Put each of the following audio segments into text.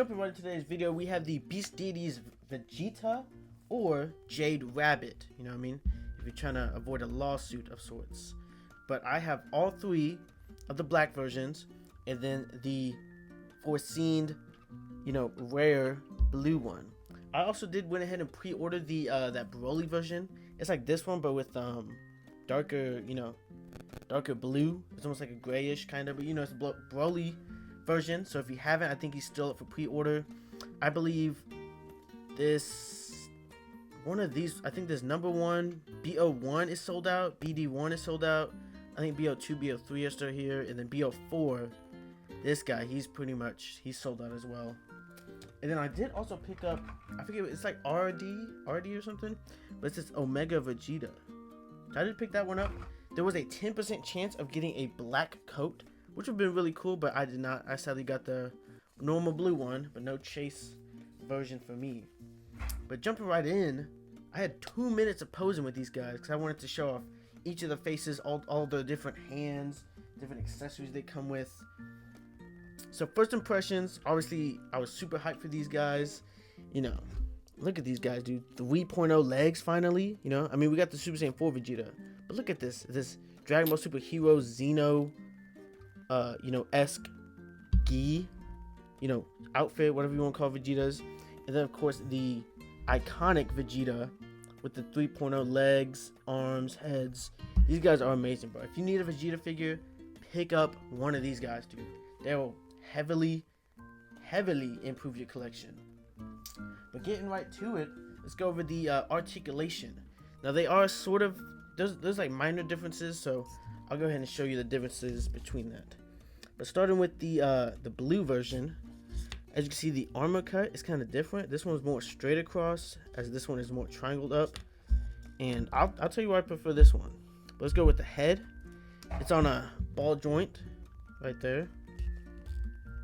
jumping right into today's video, we have the Beast Deities Vegeta or Jade Rabbit. You know what I mean? If you're trying to avoid a lawsuit of sorts. But I have all three of the black versions, and then the foreseen, rare blue one. I also did went ahead and pre-order the that Broly version. It's like this one, but with darker, darker blue. It's almost like a grayish kind of, but it's a Broly version. So if you haven't, I think he's still up for pre-order. I believe one of these, I think this number one BO1 is sold out, BD1 is sold out. I think BO2, BO3 are still here, and then BO4, this guy, he's sold out as well. And then I did also pick up, I forget, it's like RD or something, but it's this Omega Vegeta. I did pick that one up. There was a 10% chance of getting a black coat, which would have been really cool, but I did not. I sadly got the normal blue one, but no chase version for me. But jumping right in, I had 2 minutes of posing with these guys because I wanted to show off each of the faces, all the different hands, different accessories they come with. So first impressions, obviously I was super hyped for these guys. Look at these guys, dude. 3.0 legs finally. I mean, we got the Super Saiyan 4 Vegeta, but look at this Dragon Ball Super Hero Xeno esque gi, outfit, whatever you want to call Vegeta's. And then of course the iconic Vegeta with the 3.0 legs, arms, heads. These guys are amazing, bro. If you need a Vegeta figure, pick up one of these guys, dude. They will heavily improve your collection. But getting right to it, let's go over the articulation. Now they are sort of, there's like minor differences, so I'll go ahead and show you the differences between that. But starting with the blue version, as you can see, the armor cut is kind of different. This one's more straight across, as this one is more triangled up. And I'll tell you why I prefer this one. But let's go with the head. It's on a ball joint right there.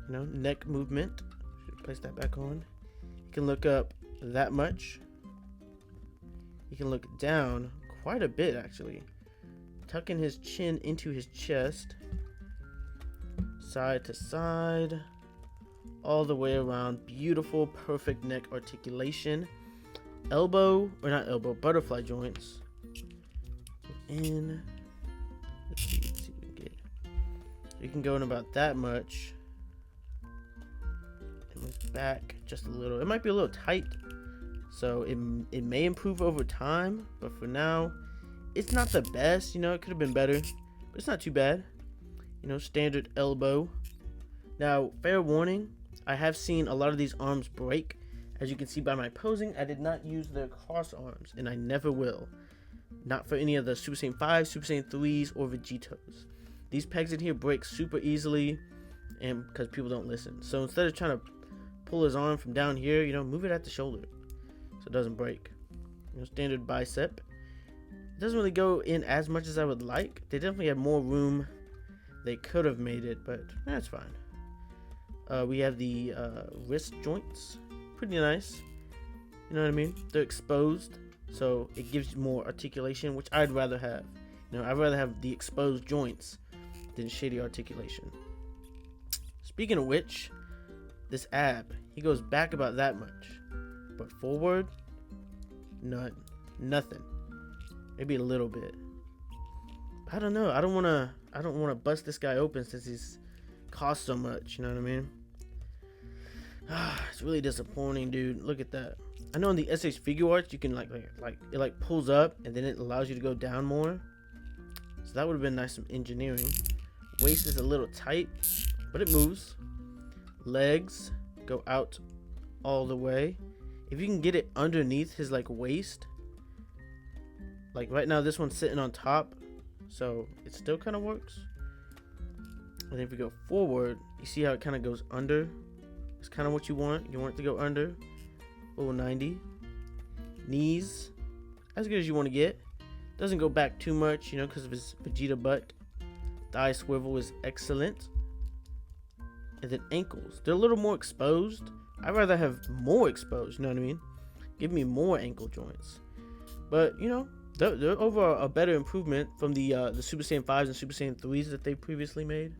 Neck movement. Should place that back on. You can look up that much. You can look down quite a bit, actually. Tucking his chin into his chest. Side to side. All the way around. Beautiful, perfect neck articulation. Butterfly joints. In. Let's see what we can get. You can go in about that much. And move back just a little. It might be a little tight, so it may improve over time, but for now, it's not the best. It could have been better, but it's not too bad. Standard elbow. Now, fair warning, I have seen a lot of these arms break. As you can see by my posing, I did not use the cross arms, and I never will. Not for any of the Super Saiyan 5, Super Saiyan 3s, or Vegetos. These pegs in here break super easily, and because people don't listen. So instead of trying to pull his arm from down here, move it at the shoulder so it doesn't break. Standard bicep. It doesn't really go in as much as I would like. They definitely have more room. They could have made it, but that's fine. We have the wrist joints. Pretty nice. You know what I mean? They're exposed, so it gives you more articulation, which I'd rather have. I'd rather have the exposed joints than shady articulation. Speaking of which, this ab, he goes back about that much, but forward, nothing. Maybe a little bit. I don't know. I don't want to bust this guy open since he's cost so much. You know what I mean? It's really disappointing, dude. Look at that. I know in the SH Figure Arts you can it pulls up and then it allows you to go down more. So that would have been nice, some engineering. Waist is a little tight, but it moves. Legs go out all the way. If you can get it underneath his waist, like right now this one's sitting on top, so it still kind of works. And if we go forward, you see how it kind of goes under. It's kind of what you want. You want it to go under. Oh, 90. Knees, as good as you want to get. Doesn't go back too much, because of his Vegeta butt. Thigh swivel is excellent. And then ankles. They're a little more exposed. I'd rather have more exposed, you know what I mean? Give me more ankle joints. But, they're overall a better improvement from the Super Saiyan 5s and Super Saiyan 3s that they previously made.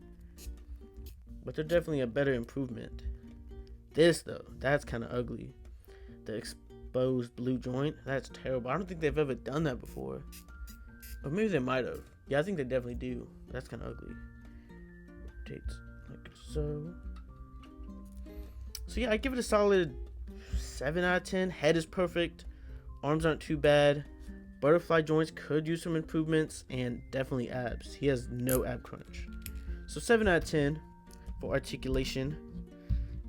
But they're definitely a better improvement. This though, that's kind of ugly. The exposed blue joint, that's terrible. I don't think they've ever done that before. Or maybe they might have. Yeah, I think they definitely do. That's kind of ugly. Rotates like so. So yeah, I give it a solid 7 out of 10. Head is perfect. Arms aren't too bad. Butterfly joints could use some improvements, and definitely abs. He has no ab crunch. So 7 out of 10 for articulation.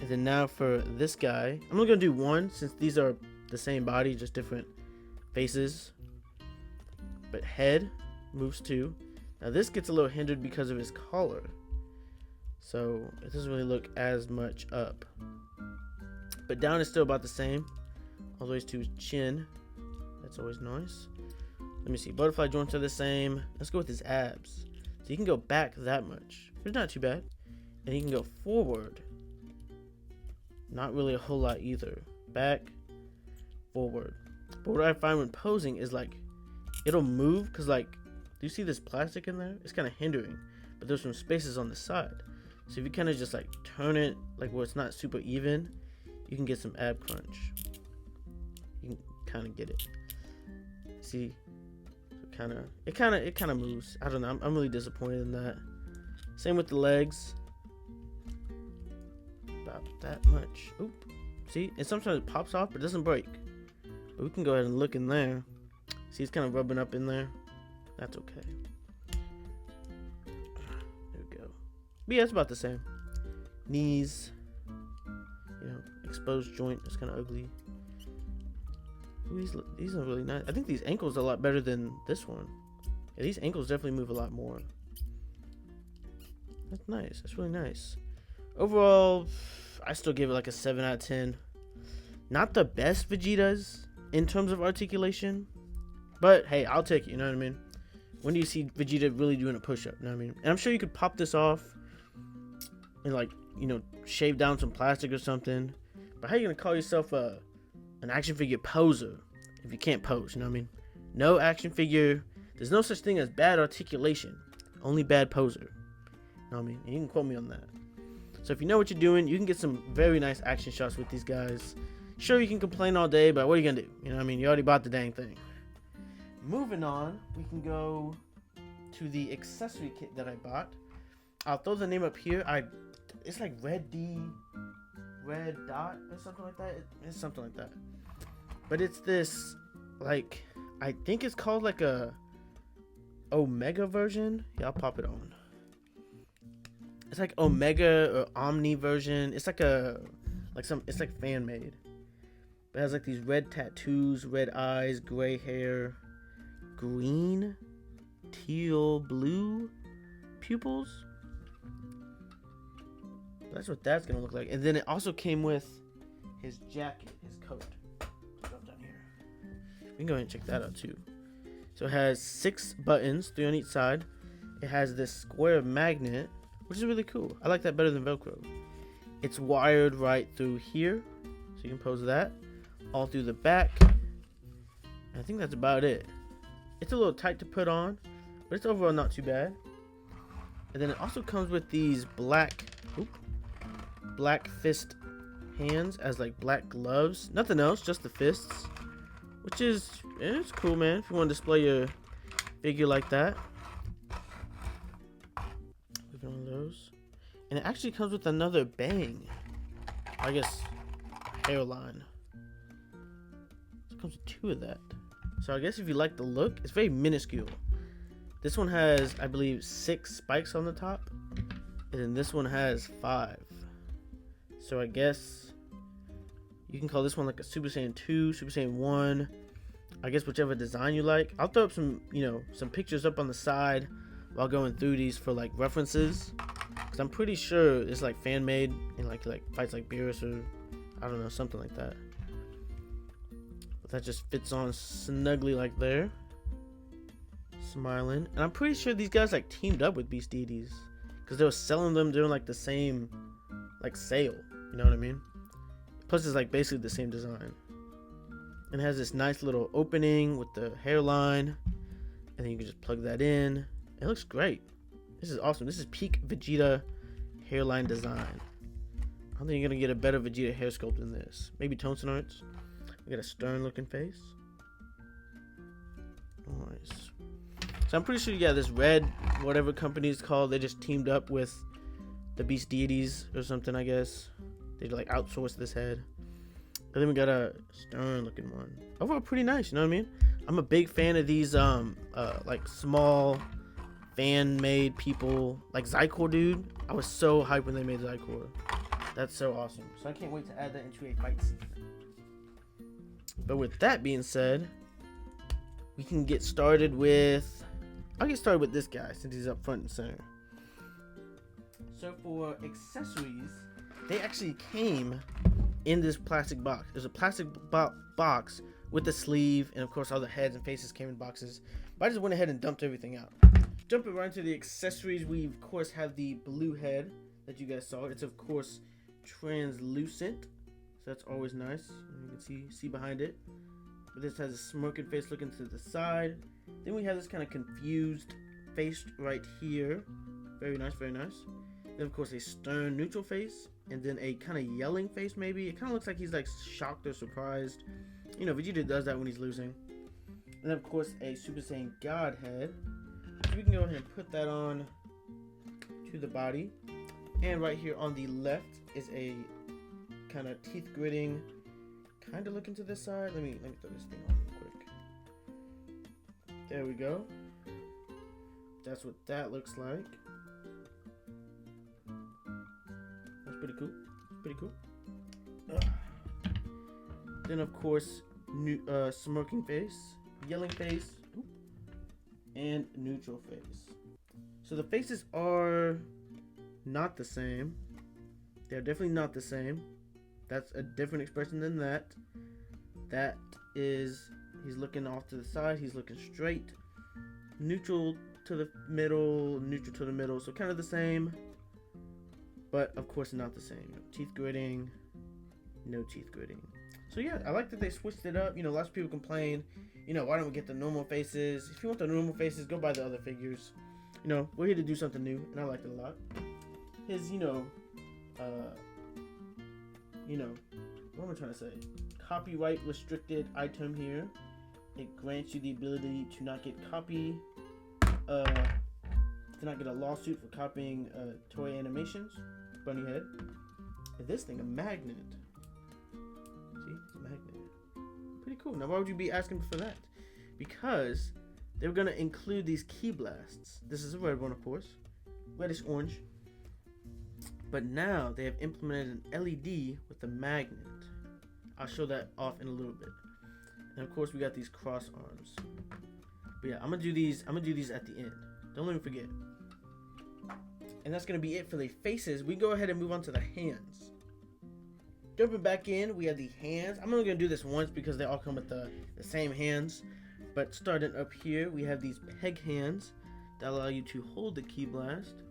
And then now for this guy, I'm only gonna do 1 since these are the same body, just different faces. But head moves 2. Now this gets a little hindered because of his collar, so it doesn't really look as much up. But down is still about the same, all the way to his chin. That's always nice. Let me see. Butterfly joints are the same. Let's go with his abs. So he can go back that much, but it's not too bad. And he can go forward. Not really a whole lot either. Back, forward. But what I find when posing is like, it'll move because like, do you see this plastic in there? It's kind of hindering, but there's some spaces on the side. So if you kind of just like turn it like where it's not super even, you can get some ab crunch. You can kind of get it. See, it kind of moves. I don't know. I'm really disappointed in that. Same with the legs. About that much. Oop. See, and sometimes it pops off, but it doesn't break. But we can go ahead and look in there. See, it's kind of rubbing up in there. That's okay. There we go. But yeah, it's about the same. Knees. You know, exposed joint. It's kind of ugly. Ooh, these are really nice. I think these ankles are a lot better than this one. Yeah, these ankles definitely move a lot more. That's nice. That's really nice. Overall, I still give it like a 7 out of 10. Not the best Vegetas in terms of articulation, but hey, I'll take it. You know what I mean? When do you see Vegeta really doing a push-up? You know what I mean? And I'm sure you could pop this off and like, you know, shave down some plastic or something. But how are you gonna call yourself an action figure poser if you can't pose? You know what I mean? No action figure. There's no such thing as bad articulation. Only bad poser. You know what I mean? And you can quote me on that. So if you know what you're doing, you can get some very nice action shots with these guys. Sure, you can complain all day, but what are you gonna do? You know what I mean? You already bought the dang thing. Moving on, we can go to the accessory kit that I bought. I'll throw the name up here. It's like red dot or something like that. It's something like that. But it's this, like, I think it's called like a Omega version. Yeah, I'll pop it on. It's like Omega or Omni version. It's like it's like fan made. It has like these red tattoos, red eyes, gray hair, green, teal, blue pupils. That's what that's gonna look like. And then it also came with his jacket, his coat. Drop down here. We can go ahead and check that out too. So it has 6 buttons, 3 on each side. It has this square magnet, which is really cool. I like that better than Velcro. It's wired right through here, so you can pose that all through the back. And I think that's about it. It's a little tight to put on, but it's overall not too bad. And then it also comes with these black fist hands as like black gloves. Nothing else, just the fists, which is it's cool, man. If you want to display your figure like that. Leave it on those. And it actually comes with another bang. I guess hairline. So it comes with 2 of that. So I guess if you like the look, it's very minuscule. This one has, I believe, 6 spikes on the top. And then this one has 5. So I guess you can call this one like a Super Saiyan 2, Super Saiyan 1. I guess whichever design you like. I'll throw up some, some pictures up on the side while going through these for like references. Because I'm pretty sure it's like fan made and like fights like Beerus or I don't know, something like that. But that just fits on snugly like there. Smiling. And I'm pretty sure these guys like teamed up with Beast Deities. Because they were selling them during like the same like sale. You know what I mean? Plus it's like basically the same design. And it has this nice little opening with the hairline. And then you can just plug that in. It looks great. This is awesome. This is peak Vegeta hairline design. don't think you're gonna get a better Vegeta hair sculpt than this. Maybe Tonson Arts. We got a stern looking face. Nice. So I'm pretty sure, yeah, this red, whatever company is called, they just teamed up with the Beast Deities or something, I guess. They like outsourced this head. And then we got a stern looking one. Overall pretty nice, you know what I mean? I'm a big fan of these like small fan made people, like Zycor, dude. I was so hyped when they made Zycor. That's so awesome. So I can't wait to add that into a fight scene. But with that being said, we can get started with, I'll get started with this guy since he's up front and center. So for accessories, they actually came in this plastic box. There's a plastic box with the sleeve, and of course all the heads and faces came in boxes. But I just went ahead and dumped everything out. Jumping right into the accessories, we of course have the blue head that you guys saw. It's of course translucent, so that's always nice. You can see behind it. But this has a smirking face looking to the side. Then we have this kind of confused face right here. Very nice, very nice. Then of course a stern neutral face, and then a kind of yelling face maybe. It kind of looks like he's like shocked or surprised. You know, Vegeta does that when he's losing. And then of course a Super Saiyan God head. So we can go ahead and put that on to the body. And right here on the left is a kind of teeth gritting, kind of looking to this side. Let me throw this thing on real quick. There we go. That's what that looks like. That's pretty cool. Pretty cool. Then of course, smirking face, yelling face, and neutral face. So the faces are not the same. They're definitely not the same. That's a different expression than that. That is, he's looking off to the side, he's looking straight. Neutral to the middle, neutral to the middle, so kind of the same, but of course not the same. Teeth gritting, no teeth gritting. So yeah, I like that they switched it up. You know, lots of people complain, you know, why don't we get the normal faces? If you want the normal faces, go buy the other figures. You know, we're here to do something new, and I liked it a lot. His, what am I trying to say? Copyright restricted item here. It grants you the ability to not get a lawsuit for copying toy animations. Bunny head. And this thing, a magnet. See, it's a magnet. Pretty cool. Now, why would you be asking for that? Because they were gonna include these key blasts. This is a red one, of course, reddish orange. But now they have implemented an LED with a magnet. I'll show that off in a little bit. And of course we got these cross arms. But yeah, I'm gonna do these at the end. Don't let me forget. And that's gonna be it for the faces. We go ahead and move on to the hands. Jumping back in, we have the hands. I'm only gonna do this once because they all come with the same hands. But starting up here, we have these peg hands that allow you to hold the key blast.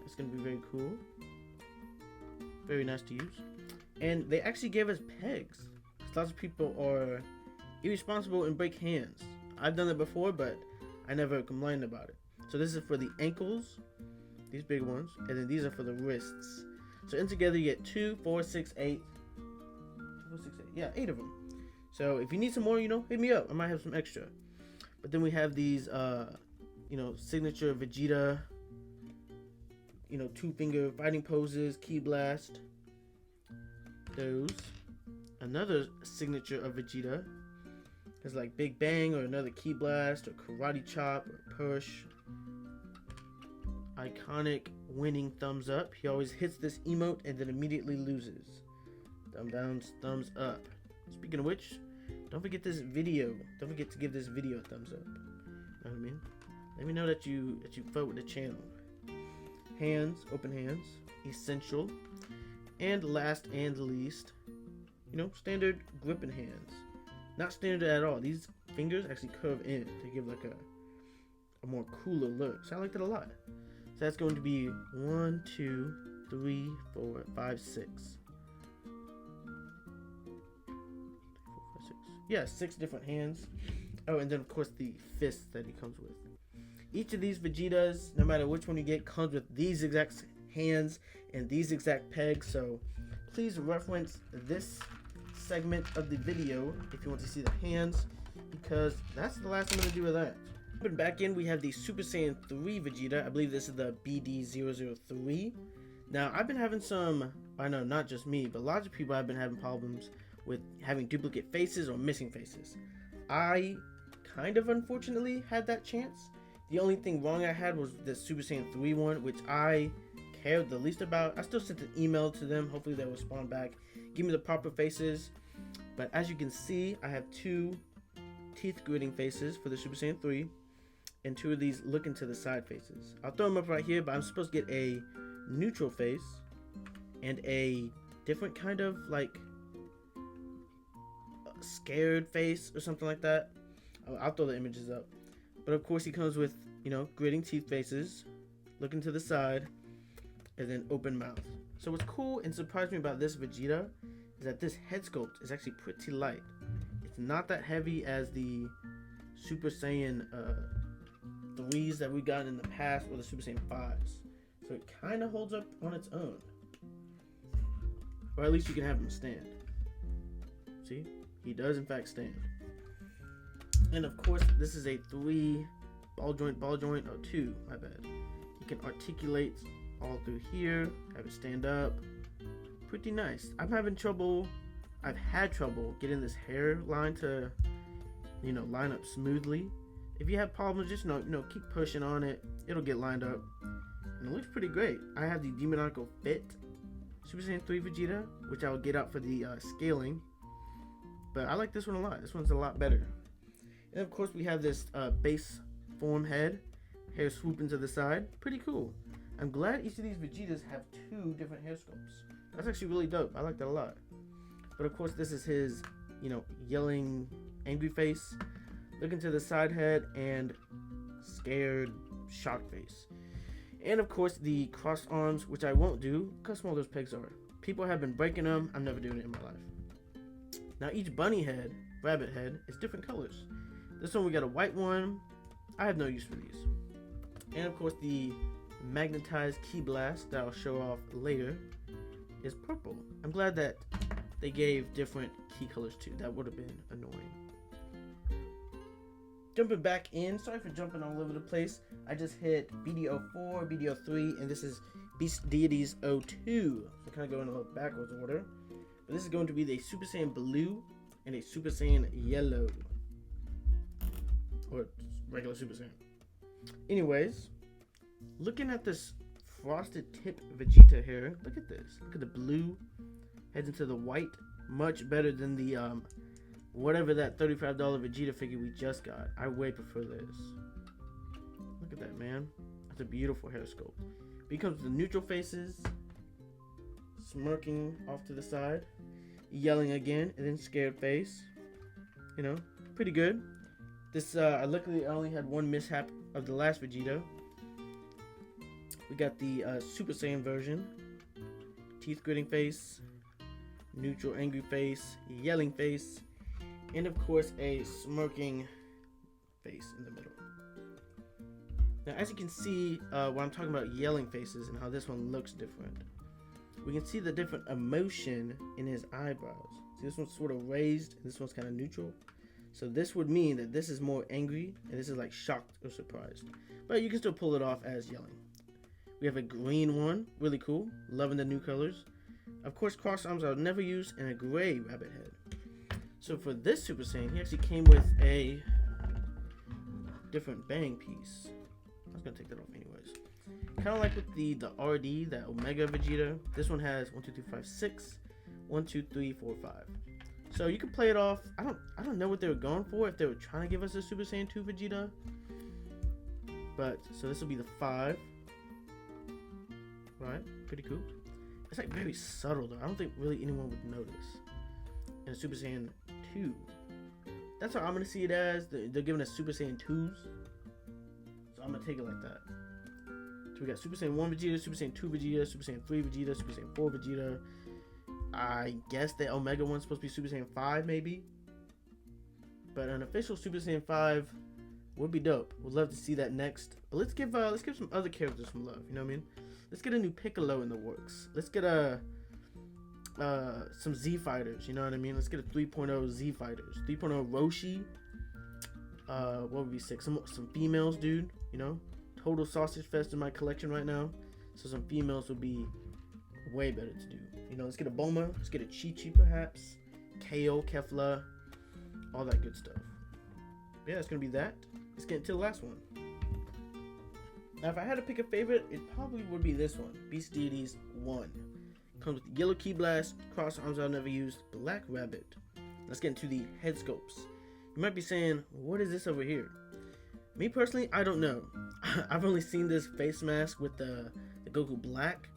It's gonna be very cool. Very nice to use. And they actually gave us pegs. Lots of people are irresponsible and break hands. I've done that before, but I never complained about it. So this is for the ankles, these big ones, and then these are for the wrists. So in together you get 2, 4, 6, 8. 4, 6, 8. Yeah, 8 of them. So if you need some more, hit me up. I might have some extra. But then we have these, signature Vegeta, 2-finger fighting poses, key blast. Those. Another signature of Vegeta is like Big Bang or another key blast or karate chop or push. Iconic winning thumbs up. He always hits this emote and then immediately loses. Thumb down, thumbs up. Speaking of which, don't forget this video. Don't forget to give this video a thumbs up. Know what I mean? Let me know that you vote with the channel. Hands, open hands, essential, and last and least, standard gripping hands. Not standard at all. These fingers actually curve in to give like a more cooler look. So I liked it a lot. So that's going to be 1, 2, 3, 4, 5, 6. 4, 5, 6. Yeah, 6 different hands. Oh, and then of course the fists that he comes with. Each of these Vegetas, no matter which one you get, comes with these exact hands and these exact pegs. So please reference this segment of the video if you want to see the hands, because that's the last I'm going to do with that. Jumping back in, we have the Super Saiyan 3 Vegeta. I believe this is the BD003. Now, I've been having some, I know not just me, but lots of people have been having problems with having duplicate faces or missing faces. I kind of unfortunately had that chance. The only thing wrong I had was the Super Saiyan 3 one, which I cared the least about. I still sent an email to them. Hopefully they'll respond back, give me the proper faces. But as you can see, I have 2 teeth gritting faces for the Super Saiyan 3 and 2 of these looking to the side faces. I'll throw them up right here, but I'm supposed to get a neutral face and a different kind of like scared face or something like that. I'll throw the images up. But of course he comes with, you know, gritting teeth faces, looking to the side, and then open mouth. So what's cool and surprised me about this Vegeta is that this head sculpt is actually pretty light. It's not that heavy as the Super Saiyan 3s that we got in the past, or the Super Saiyan 5s. So it kind of holds up on its own. Or at least you can have him stand. See? He does in fact stand. And of course, this is a 3 ball joint, or 2, my bad. You can articulate all through here, have it stand up. Pretty nice. I've had trouble getting this hairline to, you know, line up smoothly. If you have problems, just keep pushing on it. It'll get lined up. And it looks pretty great. I have the Demonical Fit Super Saiyan 3 Vegeta, which I will get out for the scaling. But I like this one a lot. This one's a lot better. And of course we have this base form head, hair swooping to the side. Pretty cool. I'm glad each of these Vegetas have 2 different hair sculpts. That's actually really dope. I like that a lot. But of course this is his, you know, yelling, angry face, looking to the side head, and scared, shocked face. And of course the crossed arms, which I won't do because small those pegs are. People have been breaking them. I'm never doing it in my life. Now each bunny head, rabbit head, is different colors. This one we got a white one. I have no use for these. And of course the magnetized key blast that I'll show off later is purple. I'm glad that they gave different key colors too. That would have been annoying. Jumping back in, sorry for jumping all over the place. I just hit BD04, BD03, and this is Deities 02. So kind of going in a backwards order. But this is going to be the Super Saiyan Blue and a Super Saiyan Yellow. Or regular Super Saiyan. Anyways, looking at this frosted tip Vegeta here, look at this. Look at the blue heads into the white. Much better than the whatever that $35 Vegeta figure we just got. I way prefer this. Look at that, man. That's a beautiful hair sculpt. Becomes the neutral faces, smirking off to the side, yelling again, and then scared face. You know, pretty good. This luckily I only had one mishap of the last Vegeta. We got the Super Saiyan version. Teeth gritting face, neutral angry face, yelling face, and of course a smirking face in the middle. Now as you can see, when I'm talking about yelling faces and how this one looks different, we can see the different emotion in his eyebrows. See, this one's sort of raised and this one's kind of neutral. So this would mean that this is more angry and this is like shocked or surprised. But you can still pull it off as yelling. We have a green one, really cool, loving the new colors. Of course, cross arms I'll never use, and a gray rabbit head. So for this Super Saiyan, he actually came with a different bang piece. I was gonna take that off anyways. Kind of like with the RD, that Omega Vegeta. This one has 1, 2, 3, 4, 5, 6, 1, 2, 3, 4, 5. So you can play it off. I don't know what they were going for, if they were trying to give us a Super Saiyan 2 Vegeta. But so this will be the 5. Right? Pretty cool. It's like very subtle though. I don't think really anyone would notice. And Super Saiyan 2. That's how I'm gonna see it as. They're giving us Super Saiyan 2s. So I'm gonna take it like that. So we got Super Saiyan 1 Vegeta, Super Saiyan 2 Vegeta, Super Saiyan 3 Vegeta, Super Saiyan 4 Vegeta. I guess the Omega one's supposed to be Super Saiyan 5 maybe. But an official Super Saiyan 5 would be dope. Would love to see that next. But let's give some other characters some love, you know what I mean? Let's get a new Piccolo in the works. Let's get a some Z fighters, you know what I mean? Let's get a 3.0 Z fighters. 3.0 Roshi. What would be sick? Some females, dude, you know? Total sausage fest in my collection right now. So some females would be way better to do. You know, let's get a Bulma, let's get a Chi-Chi perhaps, KO, Kefla, all that good stuff. Yeah, it's gonna be that. Let's get into the last one. Now, if I had to pick a favorite, it probably would be this one, Beast Deities 1. Comes with yellow Key Blast, cross arms I've never used, Black Rabbit. Let's get into the head sculpts. You might be saying, what is this over here? Me personally, I don't know. I've only seen this face mask with the Goku Black,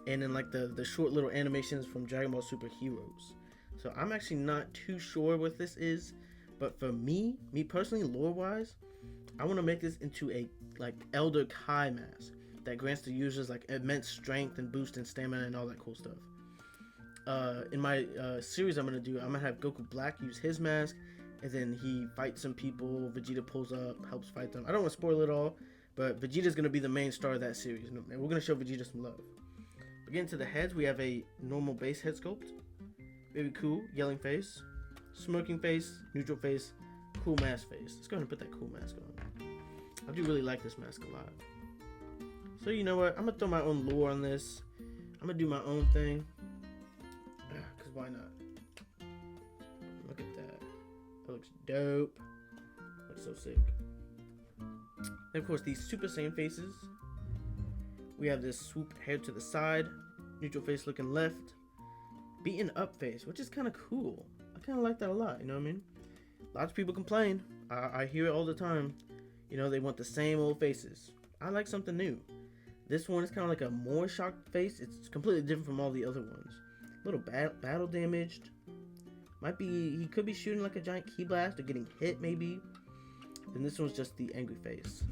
and then like the short little animations from Dragon Ball Super Heroes. So I'm actually not too sure what this is, but for me personally, lore-wise, I want to make this into a like Elder Kai mask that grants the users like immense strength and boost in stamina and all that cool stuff. In my series I'm gonna have Goku Black use his mask, and then he fights some people. Vegeta pulls up, helps fight them. I don't want to spoil it all, but Vegeta's gonna be the main star of that series, and we're gonna show Vegeta some love. Getting to the heads, we have a normal base head sculpt. Very cool, yelling face, smirking face, neutral face, cool mask face. Let's go ahead and put that cool mask on. I do really like this mask a lot. So you know what? I'm gonna throw my own lore on this. I'm gonna do my own thing. Cause why not? Look at that. That looks dope. Looks so sick. And of course, these Super Saiyan faces. We have this swoop head to the side, neutral face looking left, beaten up face, which is kind of cool. I kind of like that a lot, you know what I mean? Lots of people complain. I hear it all the time. You know, they want the same old faces. I like something new. This one is kind of like a more shocked face. It's completely different from all the other ones. A little battle damaged. He could be shooting like a giant Ki Blast or getting hit maybe. And this one's just the angry face.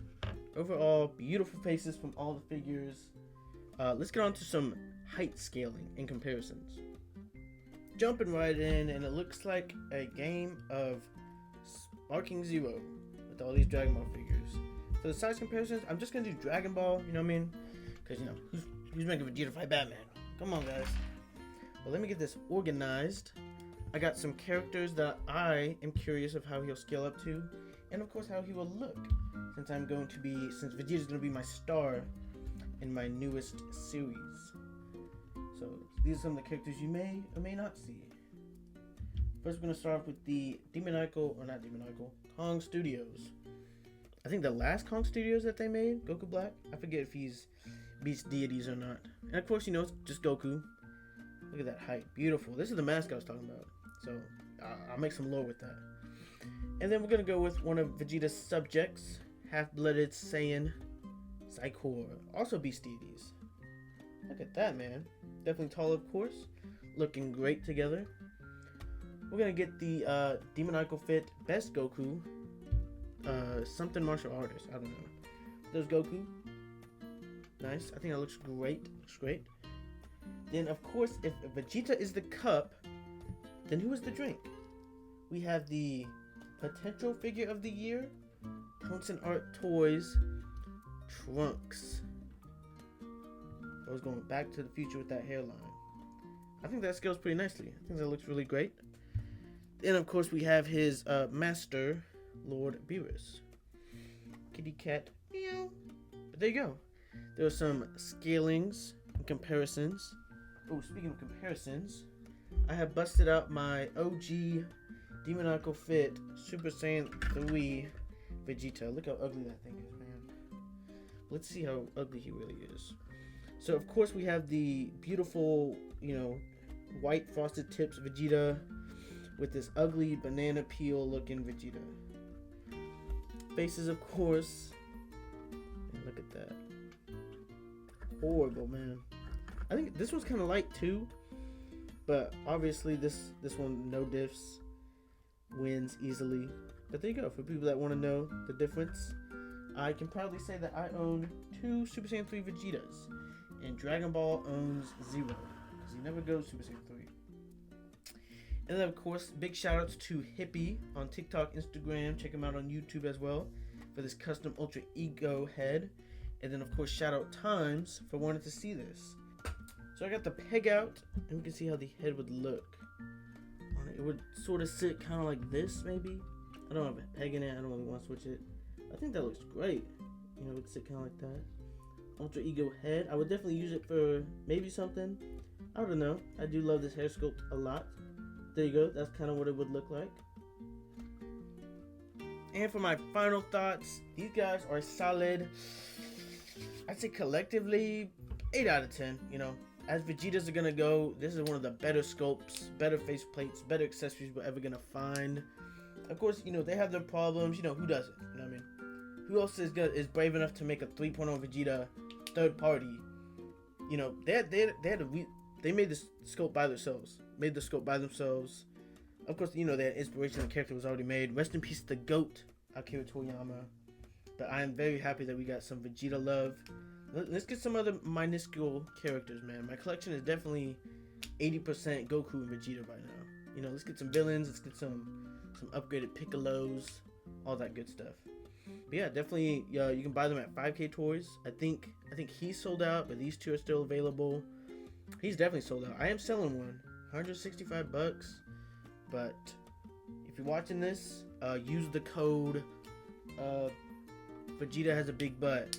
Overall, beautiful faces from all the figures. Let's get on to some height scaling and comparisons. Jumping right in, and it looks like a game of Sparking Zero with all these Dragon Ball figures. For the size comparisons, I'm just going to do Dragon Ball, you know what I mean? Because, you know, who's making Vegeta fight Batman? Come on, guys. Well, let me get this organized. I got some characters that I am curious of how he'll scale up to, and of course how he will look. Since Vegeta's gonna be my star in my newest series. So these are some of the characters you may or may not see. First, we're gonna start off with the Kong Studios. I think the last Kong Studios that they made, Goku Black. I forget if he's Beast Deities or not. And of course, you know, it's just Goku. Look at that height, beautiful. This is the mask I was talking about. So I'll make some lore with that. And then we're gonna go with one of Vegeta's subjects. Half-blooded Saiyan Psychor, also Beast Deities. Look at that, man. Definitely tall, of course. Looking great together. We're gonna get the Demoniacal Fit Best Goku. Something martial artist, I don't know. There's Goku. Nice. I think that looks great. Looks great. Then, of course, if Vegeta is the cup, then who is the drink? We have the potential figure of the year. Townsend Art Toys Trunks. I was going back to the future with that hairline. I think that scales pretty nicely. I think that looks really great. Then, of course, we have his master, Lord Beerus. Kitty cat, meow. But there you go. There are some scalings and comparisons. Oh, speaking of comparisons, I have busted out my OG Demoniacal Fit Super Saiyan 3 Vegeta. Look how ugly that thing is, man. Let's see how ugly he really is. So, of course, we have the beautiful, you know, white frosted tips Vegeta with this ugly banana peel looking Vegeta. Faces, of course. And look at that. Horrible, man. I think this one's kind of light too, but obviously this one, no diffs, wins easily. But there you go. For people that want to know the difference, I can proudly say that I own 2 Super Saiyan 3 Vegetas, and Dragon Ball owns 0, because he never goes Super Saiyan 3. And then, of course, big shout outs to Hippie on TikTok, Instagram. Check him out on YouTube as well for this custom Ultra Ego head. And then, of course, shout out Times for wanting to see this. So So I got the peg out, and we can see how the head would look on it. It would sort of sit kind of like this, maybe. I don't have a peg in it. I don't really want to switch it. I think that looks great. You know, it would sit kind of like that. Ultra Ego head. I would definitely use it for maybe something. I don't know. I do love this hair sculpt a lot. There you go. That's kind of what it would look like. And for my final thoughts, these guys are solid. I'd say collectively 8 out of 10. You know, as Vegetas are gonna go, this is one of the better sculpts, better face plates, better accessories we're ever gonna find. Of course, you know, they have their problems. You know, who doesn't? You know what I mean? Who else is brave enough to make a 3.0 Vegeta third party? You know, they made this sculpt by themselves. Made the sculpt by themselves. Of course, you know, their inspiration and character was already made. Rest in peace to the GOAT, Akira Toriyama. But I am very happy that we got some Vegeta love. Let's get some other minuscule characters, man. My collection is definitely 80% Goku and Vegeta right now. You know, let's get some villains. Let's get some upgraded Piccolos. All that good stuff. But yeah, definitely, you can buy them at 5K Toys. I think he's sold out, but these two are still available. He's definitely sold out. I am selling one, $165. But if you're watching this, use the code Vegeta has a big butt.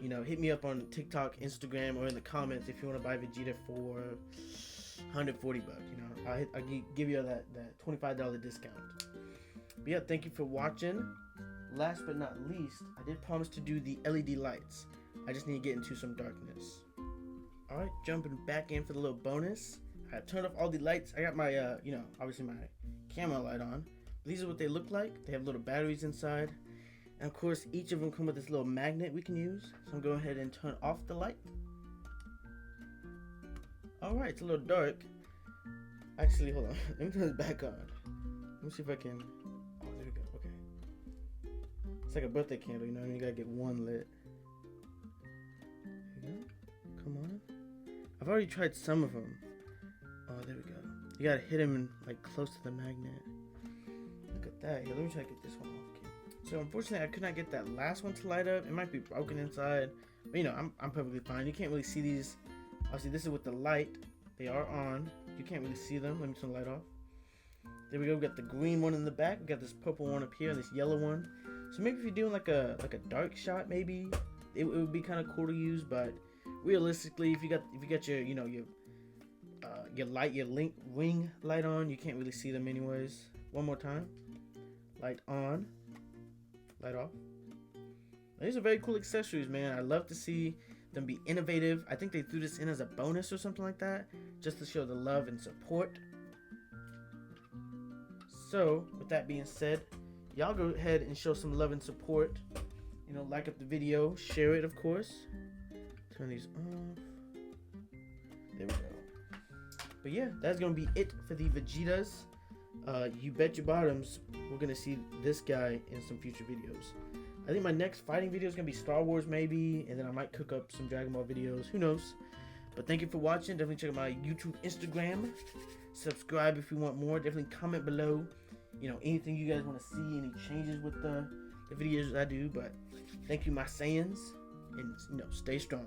You know, hit me up on TikTok, Instagram, or in the comments if you want to buy Vegeta for $140. You know, I give you that $25 discount. But yeah, thank you for watching. Last but not least, I did promise to do the LED lights. I just need to get into some darkness. Alright, jumping back in for the little bonus. I turned off all the lights. I got my, you know, obviously my camera light on. These are what they look like. They have little batteries inside. And of course, each of them come with this little magnet we can use. So I'm going to go ahead and turn off the light. Alright, it's a little dark. Actually, hold on. Let me turn it back on. Let me see if I can... Oh, there we go. Okay. It's like a birthday candle, you know what I mean? You gotta get one lit. There we go. Come on. I've already tried some of them. Oh, there we go. You gotta hit them like close to the magnet. Look at that. Yeah, let me try to get this one off. Okay. So unfortunately, I could not get that last one to light up. It might be broken inside, but you know, I'm perfectly fine. You can't really see these. Obviously, this is with the light. They are on. You can't really see them. Let me turn the light off. There we go. We got the green one in the back. We got this purple one up here, and this yellow one. So maybe if you're doing like a dark shot, maybe it would be kind of cool to use. But realistically, if you got your your light, your ring light on, you can't really see them anyways. One more time. Light on. Light off. Now, these are very cool accessories, man. I love to see them be innovative. I think they threw this in as a bonus or something like that, just to show the love and support. So, with that being said, y'all go ahead and show some love and support. You know, like up the video, share it, of course. Turn these off. There we go. But yeah, that's gonna be it for the Vegetas. You bet your bottoms we're gonna see this guy in some future videos. I think my next fighting video is gonna be Star Wars maybe, and then I might cook up some Dragon Ball videos. Who knows? But thank you for watching. Definitely check out my YouTube, Instagram. Subscribe if you want more. Definitely comment below. You know, anything you guys want to see, any changes with the videos I do. But thank you, my Saiyans, and you know, stay strong.